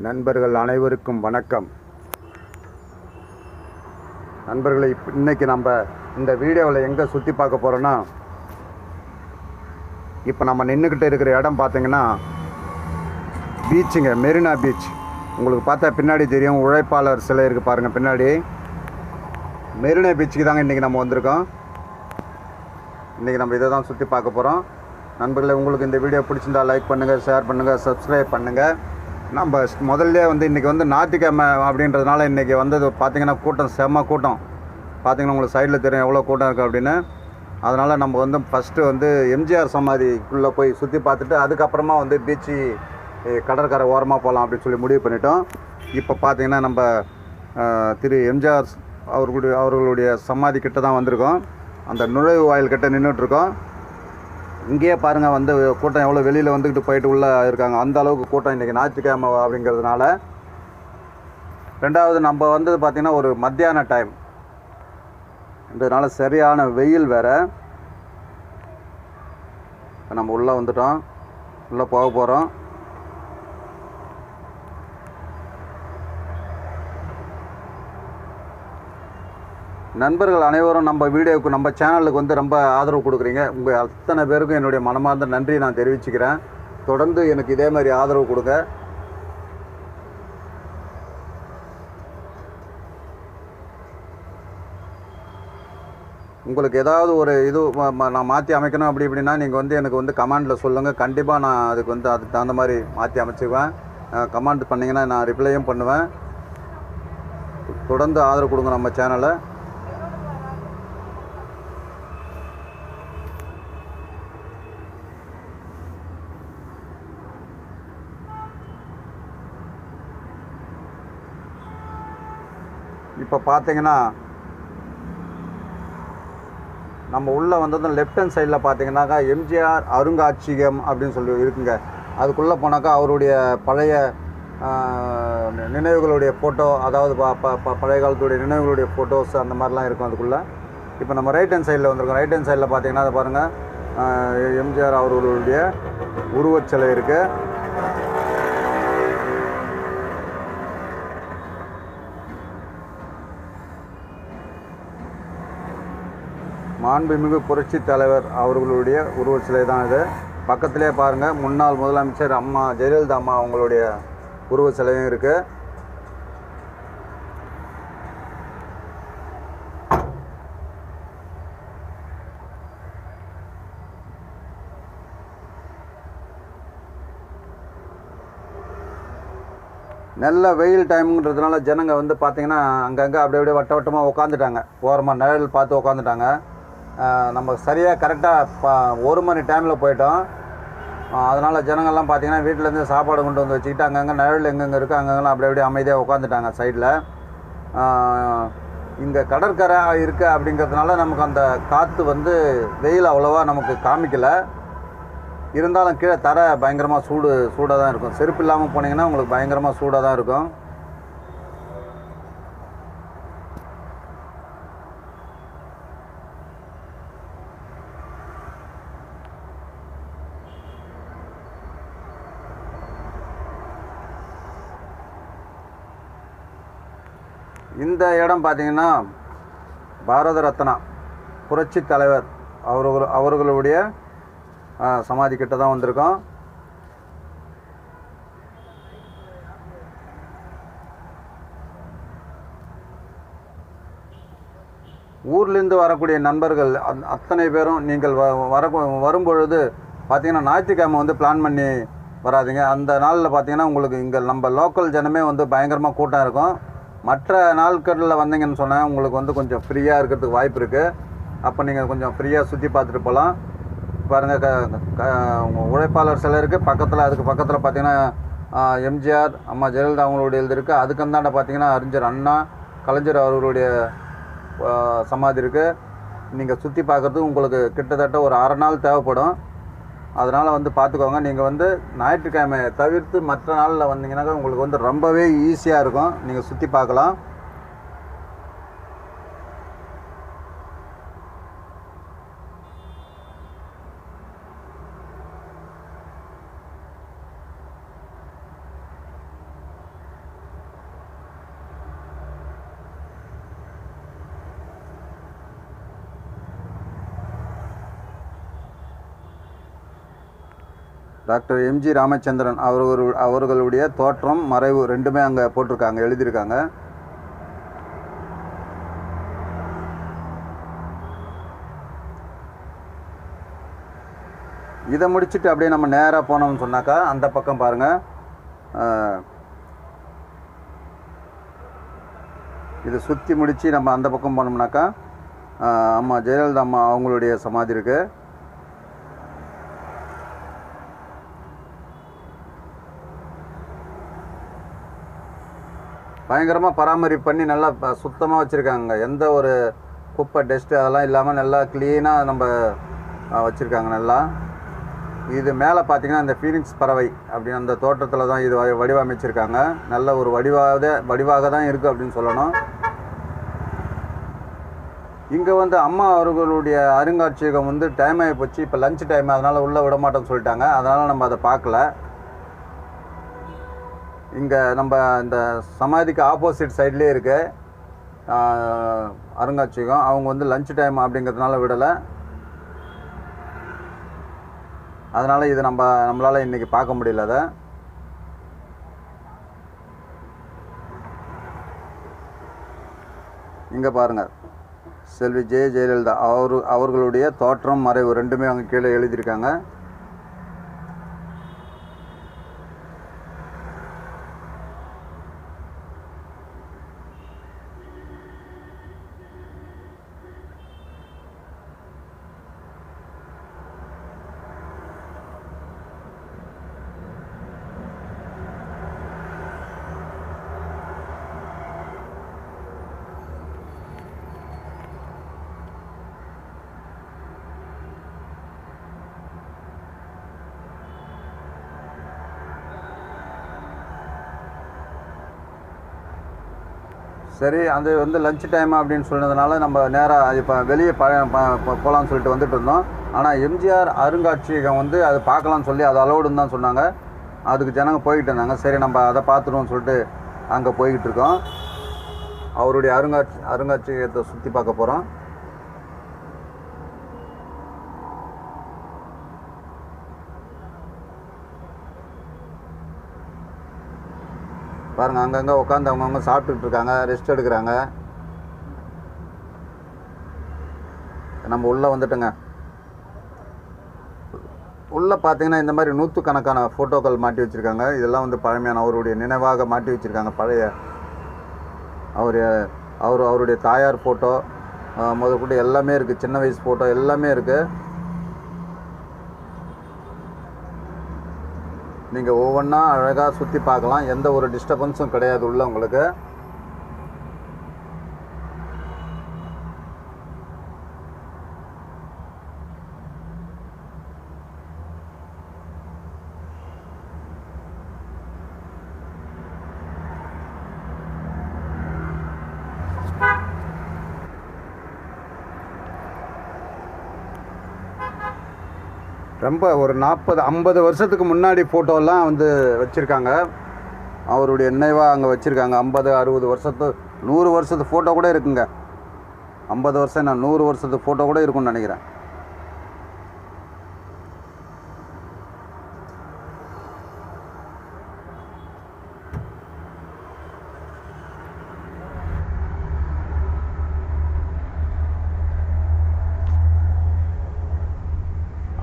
நண்பர்கள் அனைவருக்கும் வணக்கம். நண்பர்களை இன்றைக்கி நம்ம இந்த வீடியோவில் எங்கே சுற்றி பார்க்க போகிறோன்னா, இப்போ நம்ம நின்றுக்கிட்டு இருக்கிற இடம் பார்த்திங்கன்னா பீச்சுங்க, மெரினா பீச். உங்களுக்கு பார்த்தா பின்னாடி தெரியும், உழைப்பாளர் சிலை இருக்குது பாருங்கள் பின்னாடி. மெரினா பீச்சுக்கு தாங்க இன்றைக்கி நம்ம வந்திருக்கோம். இன்றைக்கி நம்ம இதை தான் சுற்றி பார்க்க போகிறோம். நண்பர்களே, உங்களுக்கு இந்த வீடியோ பிடிச்சிருந்தால் லைக் பண்ணுங்கள், ஷேர் பண்ணுங்கள், சப்ஸ்கிரைப் பண்ணுங்கள். நம்ம முதல்ல இன்றைக்கி ஞாயிற்றுக்கிழமை அப்படின்றதுனால இன்றைக்கி வந்தது பார்த்திங்கன்னா கூட்டம், செம்ம கூட்டம். பார்த்திங்கன்னா உங்களுக்கு சைடில் தெரியும் எவ்வளோ கூட்டம் இருக்குது அப்படின்னு. அதனால் நம்ம ஃபஸ்ட்டு எம்ஜிஆர் சமாதிக்குள்ளே போய் சுற்றி பார்த்துட்டு அதுக்கப்புறமா பீச்சு கடற்கரை ஓரமாக போகலாம் அப்படின்னு சொல்லி முடிவு பண்ணிட்டோம். இப்போ பார்த்திங்கன்னா நம்ம திரு எம்ஜிஆர் அவர்களுடைய சமாதி கிட்ட தான் வந்திருக்கோம். அந்த நுழைவு வாயில் கிட்ட நின்றுட்டுருக்கோம். இங்கேயே பாருங்கள் கூட்டம் எவ்வளோ வெளியில் வந்துக்கிட்டு போயிட்டு உள்ளே இருக்காங்க. அந்த அளவுக்கு கூட்டம் இன்றைக்கி ஞாயிற்றுக்கிழமை அப்படிங்கிறதுனால. ரெண்டாவது நம்ம பார்த்திங்கன்னா ஒரு மத்தியான டைம், இதனால சரியான வெயில் வேறு. நம்ம உள்ளே வந்துட்டோம், உள்ளே போக போகிறோம். நண்பர்கள் அனைவரும் நம்ம வீடியோவுக்கு, நம்ம சேனலுக்கு ரொம்ப ஆதரவு கொடுக்குறீங்க. உங்கள் அத்தனை பேருக்கும் என்னுடைய மனமார்ந்த நன்றி நான் தெரிவிச்சுக்கிறேன். தொடர்ந்து எனக்கு இதே மாதிரி ஆதரவு கொடுங்க. உங்களுக்கு ஏதாவது ஒரு இது நான் மாற்றி அமைக்கணும் இப்படின்னா நீங்கள் எனக்கு கமெண்டில் சொல்லுங்கள். கண்டிப்பாக நான் அதுக்கு அதுக்கு தகுந்த மாதிரி மாற்றி அமைச்சுக்குவேன். கமெண்ட் பண்ணிங்கன்னா நான் ரிப்ளையும் பண்ணுவேன். தொடர்ந்து ஆதரவு கொடுங்க நம்ம சேனலை. இப்போ பார்த்தீங்கன்னா நம்ம உள்ளே லெஃப்ட் ஹேண்ட் சைடில் பார்த்தீங்கன்னாக்கா எம்ஜிஆர் அருங்காட்சியகம் அப்படின்னு சொல்லி இருக்குங்க. அதுக்குள்ளே போனாக்கா அவருடைய பழைய நினைவுகளுடைய ஃபோட்டோ, அதாவது பழைய காலத்துடைய நினைவுகளுடைய ஃபோட்டோஸ் அந்த மாதிரிலாம் இருக்கும் அதுக்குள்ளே. இப்போ நம்ம ரைட் ஹேண்ட் சைடில் வந்திருக்கோம். ரைட் ஹேண்ட் சைடில் பார்த்தீங்கன்னா அதை பாருங்கள், எம்ஜிஆர் அவர்களுடைய உருவச்சிலை இருக்குது. மாண்புமிகு புரட்சி தலைவர் அவர்களுடைய உருவச்சிலை தான் இது. பக்கத்திலே பாருங்கள், முன்னாள் முதலமைச்சர் அம்மா ஜெயலலிதா அம்மா அவங்களுடைய உருவச்சிலையும் இருக்குது. நல்ல வெயில் டைமுங்கிறதுனால ஜனங்க பார்த்திங்கன்னா அங்கங்கே அப்படியே வட்டமாக உட்காந்துட்டாங்க. ஓரமாக நிழல் பார்த்து உட்காந்துட்டாங்க. நம்ம சரியாக கரெக்டாக 1 மணி டைமில் போயிட்டோம். அதனால் ஜனங்கள்லாம் பார்த்திங்கன்னா வீட்டிலேருந்து சாப்பாடு கொண்டு வந்து வச்சுக்கிட்டு அங்கங்கே நிழல் எங்கெங்கே இருக்குது அங்கங்கெல்லாம் அப்படியே அமைதியாக உட்காந்துட்டாங்க சைடில். இங்கே கடற்கரை இருக்குது அப்படிங்கிறதுனால நமக்கு அந்த காற்று வெயில் அவ்வளோவா நமக்கு காமிக்கலை. இருந்தாலும் கீழே தரை பயங்கரமாக சூடாக தான் இருக்கும். செருப்பு இல்லாமல் போனீங்கன்னா உங்களுக்கு பயங்கரமாக சூடாக தான் இருக்கும். இந்த இடம் பார்த்திங்கன்னா பாரத ரத்னா புரட்சி தலைவர் அவர்களுடைய சமாதி கிட்ட தான் வந்திருக்கோம். ஊர்லேருந்து வரக்கூடிய நண்பர்கள் அத்தனை பேரும் நீங்கள் வரும்பொழுது பார்த்திங்கன்னா ஞாயிற்றுக்கிழமை பிளான் பண்ணி வராதிங்க. அந்த நாளில் பார்த்திங்கன்னா உங்களுக்கு இங்கே நம்ம லோக்கல் ஜனமே பயங்கரமாக கூட்டம் இருக்கும். மற்ற நாட்களில் வந்தீங்கன்னு சொன்னால் உங்களுக்கு கொஞ்சம் ஃப்ரீயாக இருக்கிறதுக்கு வாய்ப்பு இருக்குது. அப்போ நீங்கள் கொஞ்சம் ஃப்ரீயாக சுற்றி பார்த்துட்டு போகலாம். பாருங்கள், உழைப்பாளர் சிலை இருக்குது பக்கத்தில். அதுக்கு பக்கத்தில் பார்த்திங்கன்னா எம்ஜிஆர் அம்மா ஜெயலலிதா அவங்களுடைய இது இருக்குது. அதுக்கு அந்தாண்ட பார்த்திங்கன்னா அறிஞர் அண்ணா கலைஞர் அவர்களுடைய சமாதி இருக்குது. நீங்கள் சுற்றி பார்க்குறதுக்கு உங்களுக்கு கிட்டத்தட்ட ஒரு 1/2 நாள் தேவைப்படும். அதனால் பார்த்துக்கோங்க. நீங்கள் ஞாயிற்றுக்கிழமை தவிர்த்து மற்ற நாளில் வந்தீங்கன்னாக்கா உங்களுக்கு ரொம்பவே ஈஸியாக இருக்கும். நீங்கள் சுற்றி பார்க்கலாம். டாக்டர் எம்ஜி ராமச்சந்திரன் அவர்களுடைய தோற்றம் மறைவு ரெண்டுமே அங்கே போட்டிருக்காங்க, எழுதியிருக்காங்க. இதை முடிச்சுட்டு அப்படியே நம்ம நேராக போனோம்னு சொன்னாக்கா அந்த பக்கம் பாருங்கள், இதை சுற்றி முடித்து நம்ம அந்த பக்கம் போனோம்னாக்கா அம்மா ஜெயலலிதா அம்மா அவங்களுடைய சமாதி இருக்குது. பயங்கரமாக பராமரிப்பு பண்ணி நல்லா சுத்தமாக வச்சுருக்காங்க. எந்த ஒரு குப்பை டஸ்ட்டு அதெல்லாம் இல்லாமல் நல்லா க்ளீனாக நம்ம வச்சுருக்காங்க நல்லா. இது மேலே பார்த்திங்கன்னா இந்த ஃபீனிக்ஸ் பறவை அப்படின்னு அந்த தோட்டத்தில் தான் இது வடிவமைச்சிருக்காங்க. நல்ல ஒரு வடிவாக தான் இருக்குது அப்படின்னு சொல்லணும். இங்கே வந்து அம்மா அவர்களுடைய அருங்காட்சியகம் வந்து டைம் ஆகி போச்சு, இப்போ லஞ்ச் டைம், அதனால் உள்ளே விட மாட்டோம்னு சொல்லிட்டாங்க. அதனால் நம்ம அதை பார்க்கல. இங்கே நம்ம இந்த சமாதிக்கு ஆப்போசிட் சைட்லேயே இருக்க அருங்காட்சியகம், அவங்க வந்து லஞ்ச் டைம் அப்படிங்கிறதுனால விடலை. அதனால் இது நம்மளால் இன்றைக்கி பார்க்க முடியல. அதை இங்கே பாருங்கள், செல்வி ஜெயலலிதா அவர்களுடைய தோற்றம் மறைவு ரெண்டுமே அவங்க கீழே எழுதியிருக்காங்க. சரி, அது வந்து லஞ்ச் டைம் அப்படின்னு சொன்னதுனால நம்ம நேராக இப்போ வெளியே போகலான்னு சொல்லிட்டு வந்துட்டு இருந்தோம். ஆனால் எம்ஜிஆர் அருங்காட்சியகம் வந்து அது பார்க்கலான்னு சொல்லி அது அலோடுன்னு தான் சொன்னாங்க. அதுக்கு ஜனங்க போய்கிட்டு இருந்தாங்க. சரி, நம்ம அதை பார்த்துருவோம்னு சொல்லிட்டு அங்கே போய்கிட்டு இருக்கோம். அவருடைய அருங்காட்சியகத்தை சுற்றி பார்க்க போகிறோம். பாருங்கள், அங்கங்கே உட்காந்து அவங்கவுங்க சாப்பிட்டுட்டு இருக்காங்க, ரெஸ்ட் எடுக்கிறாங்க. நம்ம உள்ளே வந்துட்டோங்க. உள்ளே பார்த்தீங்கன்னா இந்த மாதிரி நூற்றுக்கணக்கான ஃபோட்டோக்கள் மாட்டி வச்சுருக்காங்க. இதெல்லாம் வந்து பழமையான அவருடைய நினைவாக மாட்டி வச்சுருக்காங்க. பழைய அவருடைய தாயார் ஃபோட்டோ முதற்கொண்டு எல்லாமே இருக்குது. சின்ன வயசு ஃபோட்டோ எல்லாமே இருக்குது. நீங்கள் ஒவ்வொன்றா அழகாக சுற்றி பார்க்கலாம். எந்த ஒரு டிஸ்டர்பன்ஸும் கிடையாது உள்ள உங்களுக்கு. ரொம்ப ஒரு 40-50 வருஷத்துக்கு முன்னாடி ஃபோட்டோலாம் வந்து வச்சுருக்காங்க. அவருடைய நினைவாக அங்கே வச்சுருக்காங்க. 50-60 வருஷத்து 100 வருஷத்து ஃபோட்டோ கூட இருக்குங்க. 50 வருஷம் நான் 100 வருஷத்து ஃபோட்டோ கூட இருக்குன்னு நினைக்கிறேன்.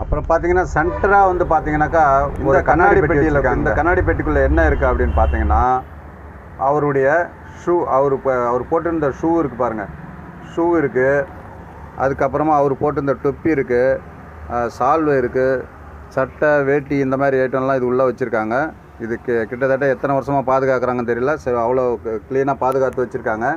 அப்புறம் பார்த்தீங்கன்னா சென்டராக வந்து பார்த்தீங்கன்னாக்கா ஒரு கண்ணாடி பெட்டியில் இருக்காங்க. இந்த கண்ணாடி பெட்டிக்குள்ளே என்ன இருக்குது அப்படின்னு பார்த்தீங்கன்னா அவருடைய ஷூ, அவர் போட்டிருந்த ஷூ இருக்குது பாருங்கள், ஷூ இருக்குது. அதுக்கப்புறமா அவர் போட்டிருந்த தொப்பி இருக்குது, சால்வை இருக்குது, சட்டை, வேட்டி, இந்த மாதிரி ஐட்டம்லாம் இது உள்ளே வச்சுருக்காங்க. இதுக்கு கிட்டத்தட்ட எத்தனை வருஷமாக பாதுகாக்கிறாங்கன்னு தெரியல. சரி, அவ்வளோ க்ளீனாக பாதுகாத்து வச்சுருக்காங்க.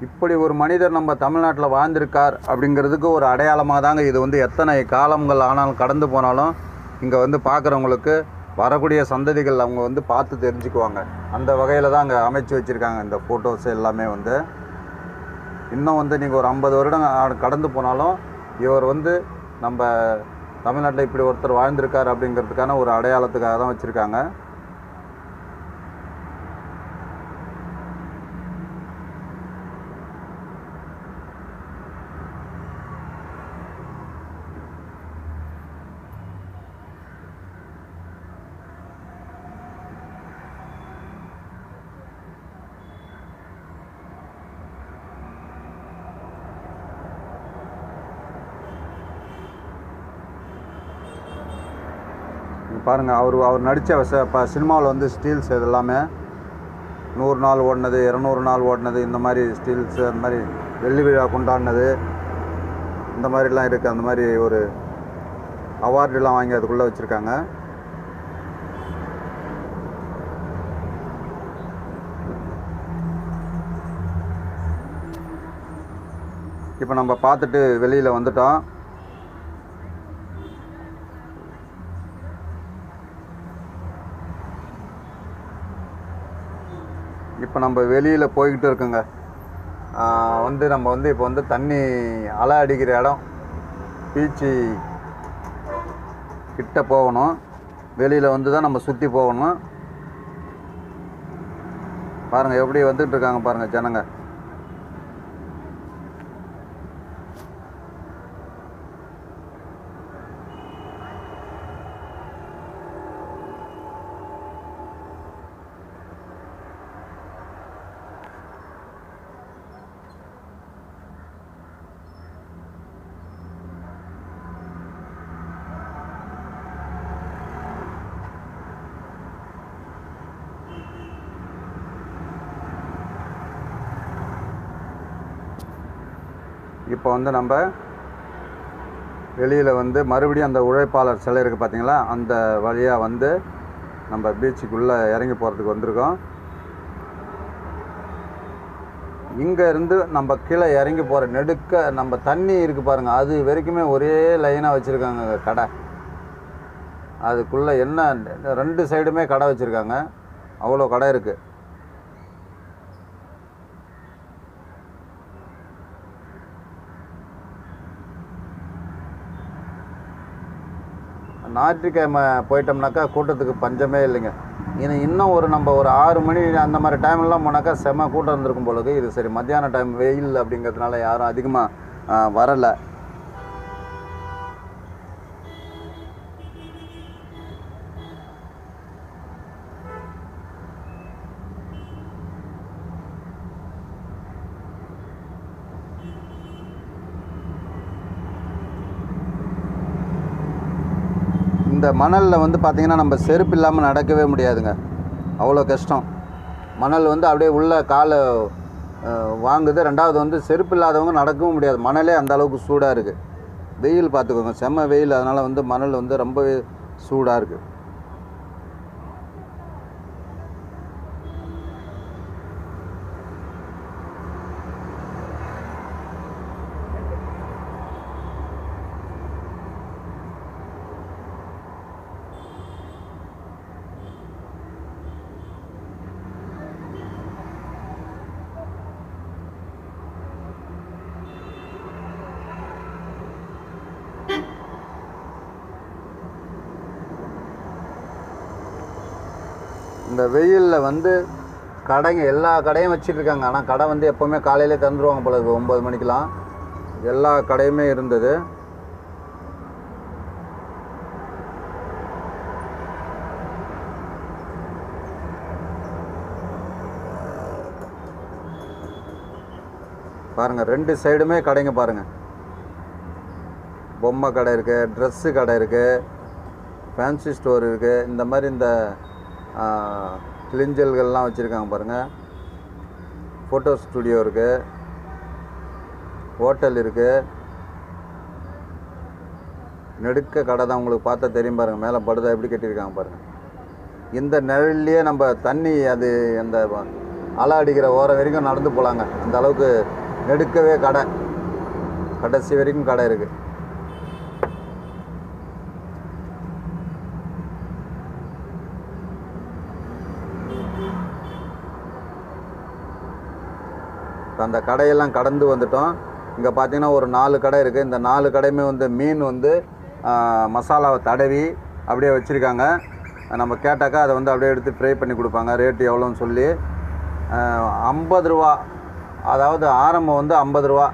இப்படி ஒரு மனிதர் நம்ம தமிழ்நாட்டில் வாழ்ந்திருக்கார் அப்படிங்கிறதுக்கு ஒரு அடையாளமாக தாங்க இது வந்து எத்தனை காலங்கள் ஆனாலும் கடந்து போனாலும் இங்கே வந்து பார்க்குறவங்களுக்கு வரக்கூடிய சந்ததிகள் அவங்க வந்து பார்த்து தெரிஞ்சுக்குவாங்க. அந்த வகையில் தான் அங்கே அமைச்சு வச்சுருக்காங்க இந்த ஃபோட்டோஸ் எல்லாமே. வந்து இன்னும் வந்து நீங்கள் ஒரு 50 வருடம் கடந்து போனாலும் இவர் வந்து நம்ம தமிழ்நாட்டில் இப்படி ஒருத்தர் வாழ்ந்திருக்கார் அப்படிங்கிறதுக்கான ஒரு அடையாளத்துக்காக தான் வச்சுருக்காங்க. பாருங்கள், அவர் நடித்த சினிமாவில் வந்து ஸ்டீல்ஸ் இது எல்லாமே 100 நாள் ஓடினது, 200 நாள் ஓடினது, இந்த மாதிரி ஸ்டீல்ஸு, அந்த மாதிரி வெள்ளி விழா கொண்டாடினது, இந்த மாதிரிலாம் இருக்குது. அந்த மாதிரி ஒரு அவார்டெலாம் வாங்கி அதுக்குள்ளே வச்சுருக்காங்க. இப்போ நம்ம பார்த்துட்டு வெளியில் வந்துட்டோம். இப்போ நம்ம வெளியில் போய்கிட்டு இருக்கோங்க. நம்ம இப்போ தண்ணி அலை அடிக்கிற இடம் பீச்சு கிட்ட போகணும். வெளியில் தான் நம்ம சுற்றி போகணும். பாருங்கள் எப்படி வந்துட்டு இருக்காங்க பாருங்கள் ஜனங்க. இப்போ நம்ம வெளியில் மறுபடியும் அந்த உழைப்பாளர் சிலை இருக்குது பார்த்தீங்களா, அந்த வழியாக நம்ம பீச்சுக்குள்ளே இறங்கி போகிறதுக்கு வந்திருக்கோம். இங்கே இருந்து நம்ம கீழே இறங்கி போகிற நெடுக்க நம்ம தண்ணி இருக்குது பாருங்கள், அது வரைக்குமே ஒரே லைனாக வச்சுருக்காங்க கடை. அதுக்குள்ளே என்ன 2 சைடுமே கடை வச்சுருக்காங்க, அவ்வளோ கடை இருக்குது. ஞாயிற்றுக்கிழமை போயிட்டோம்னாக்கா கூட்டத்துக்கு பஞ்சமே இல்லைங்க. இன்னும் நம்ம ஒரு 6 மணி அந்த மாதிரி டைம்லாம் போனாக்கா செம்ம கூட்டம் இருந்திருக்கும் போலக்கு. இது சரி மத்தியான டைம் வெயில் அப்படிங்கிறதுனால யாரும் அதிகமாக வரலை. இந்த மணலில் பார்த்திங்கன்னா நம்ம செருப்பு இல்லாமல் நடக்கவே முடியாதுங்க, அவ்வளோ கஷ்டம். மணல் அப்படியே உள்ள காலை வாங்குது. ரெண்டாவது செருப்பு இல்லாதவங்க நடக்கவும் முடியாது, மணலே அந்த அளவுக்கு சூடாக இருக்குது. வெயில் பார்த்துக்கோங்க, செம்ம வெயில். அதனால் மணல் ரொம்பவே சூடாக இருக்குது. இந்த வெயிலில் கடைங்க எல்லா கடையும் வச்சுருக்காங்க. ஆனால் கடை எப்போவுமே காலையிலே தந்துடுவாங்க போல 9 மணிக்கெலாம். எல்லா கடையுமே இருந்தது. பாருங்கள் 2 சைடுமே கடைங்க பாருங்கள். பொம்மை கடை இருக்குது, ட்ரெஸ்ஸு கடை இருக்குது, ஃபேன்சி ஸ்டோர் இருக்குது. இந்த மாதிரி இந்த கிளிஞ்சல்கள்லாம் வச்சுருக்காங்க பாருங்கள். ஃபோட்டோ ஸ்டுடியோ இருக்குது, ஹோட்டல் இருக்குது. நெடுக்க கடை தான், உங்களுக்கு பார்த்தா தெரியும் பாருங்கள். மேலே படுதா எப்படி கட்டியிருக்காங்க பாருங்கள். இந்த நிழல்லையே நம்ம தண்ணி அது அந்த அலை அடிக்கிற ஓரம் வரைக்கும் நடந்து போகலாங்க. அந்த அளவுக்கு நெடுக்கவே கடை, கடைசி வரைக்கும் கடை இருக்குது. அந்த கடையெல்லாம் கடந்து வந்துட்டோம். இங்கே பார்த்தீங்கன்னா ஒரு 4 கடை இருக்குது. இந்த 4 கடையுமே மீன் மசாலாவை தடவி அப்படியே வச்சுருக்காங்க. நம்ம கேட்டாக்கா அதை வந்து அப்படியே எடுத்து ஃப்ரை பண்ணி கொடுப்பாங்க. ரேட்டு எவ்வளோன்னு சொல்லி 50 ரூபா, அதாவது ஆரம்பம் வந்து 50 ரூபா.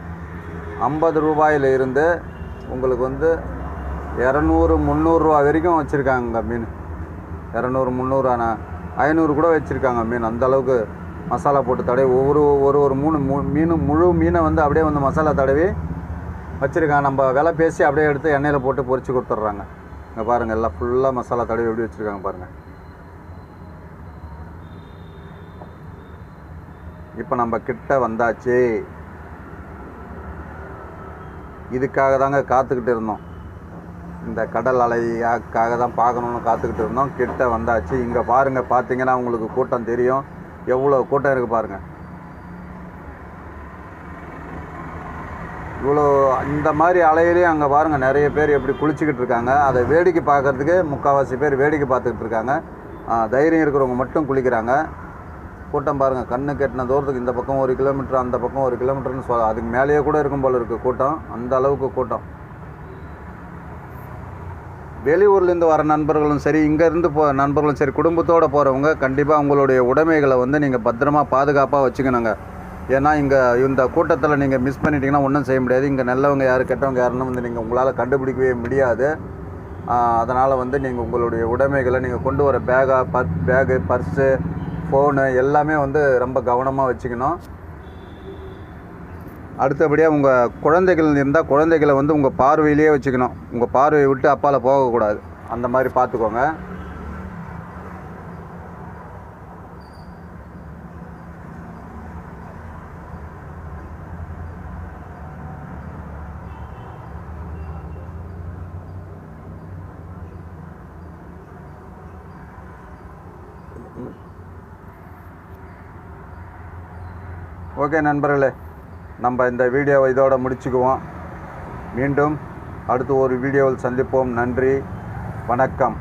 50 ரூபாயில் இருந்து உங்களுக்கு வந்து 200, 300 ரூபா வரைக்கும் வச்சுருக்காங்க மீன். 200, 300, 500 கூட வச்சுருக்காங்க மீன். அந்தளவுக்கு மசாலா போட்டு தடவி ஒரு முழு மீனை வந்து அப்படியே வந்து மசாலா தடவி வச்சுருக்காங்க. நம்ம விலை பேசி அப்படியே எடுத்து எண்ணெயில் போட்டு பொரிச்சு கொடுத்துட்றாங்க. இங்கே பாருங்கள், எல்லாம் ஃபுல்லாக மசாலா தடவி எப்படி வச்சுருக்காங்க பாருங்கள். இப்போ நம்ம கிட்ட வந்தாச்சு. இதுக்காக தாங்க காத்துக்கிட்டு இருந்தோம். இந்த கடல் அலைக்காக தான் பார்க்கணுன்னு காத்துக்கிட்டு இருந்தோம். கிட்ட வந்தாச்சு. இங்கே பாருங்கள், பார்த்தீங்கன்னா உங்களுக்கு கூட்டம் தெரியும். எவ்வளோ கூட்டம் இருக்குது பாருங்கள். இவ்வளோ இந்த மாதிரி அலையிலையும் அங்கே பாருங்கள் நிறைய பேர் எப்படி குளிச்சுக்கிட்டு இருக்காங்க. அதை வேடிக்கை பார்க்குறதுக்கு முக்கால்வாசி பேர் வேடிக்கை பார்த்துக்கிட்டு இருக்காங்க. தைரியம் இருக்கிறவங்க மட்டும் குளிக்கிறாங்க. கூட்டம் பாருங்கள், கண்ணு கெட்டின தூரத்துக்கு இந்த பக்கம் 1 கிலோமீட்டர், அந்த பக்கம் 1 கிலோமீட்டர்னு அதுக்கு மேலேயே கூட இருக்கும் போல் இருக்குது கூட்டம். அந்த அளவுக்கு கூட்டம். வெளியூர்லேருந்து வர நண்பர்களும் சரி, இங்கேருந்து நண்பர்களும் சரி, குடும்பத்தோடு போகிறவங்க கண்டிப்பாக உங்களுடைய உடைமைகளை வந்து நீங்கள் பத்திரமா பாதுகாப்பாக வச்சுக்கணுங்க. ஏன்னா இங்கே இந்த கூட்டத்தில் நீங்கள் மிஸ் பண்ணிட்டீங்கன்னா ஒன்றும் செய்ய முடியாது. இங்கே நல்லவங்க யார் கெட்டவங்க யாருன்னு வந்து நீங்கள் உங்களால் கண்டுபிடிக்கவே முடியாது. அதனால் வந்து நீங்கள் உங்களுடைய உடைமைகளை நீங்கள் கொண்டு வர பேகு, பர்ஸு, ஃபோனு எல்லாமே வந்து ரொம்ப கவனமாக வச்சுக்கணும். அடுத்தபடியாக உங்கள் குழந்தைகள் இருந்தால் குழந்தைகளை வந்து உங்கள் பார்வையிலேயே வச்சுக்கணும். உங்கள் பார்வையை விட்டு அப்பால் போகக்கூடாது. அந்த மாதிரி பார்த்துக்கோங்க. ஓகே நண்பர்களே, நம்ம இந்த வீடியோவை இதோடு முடிச்சுக்குவோம். மீண்டும் அடுத்து ஒரு வீடியோவில் சந்திப்போம். நன்றி, வணக்கம்.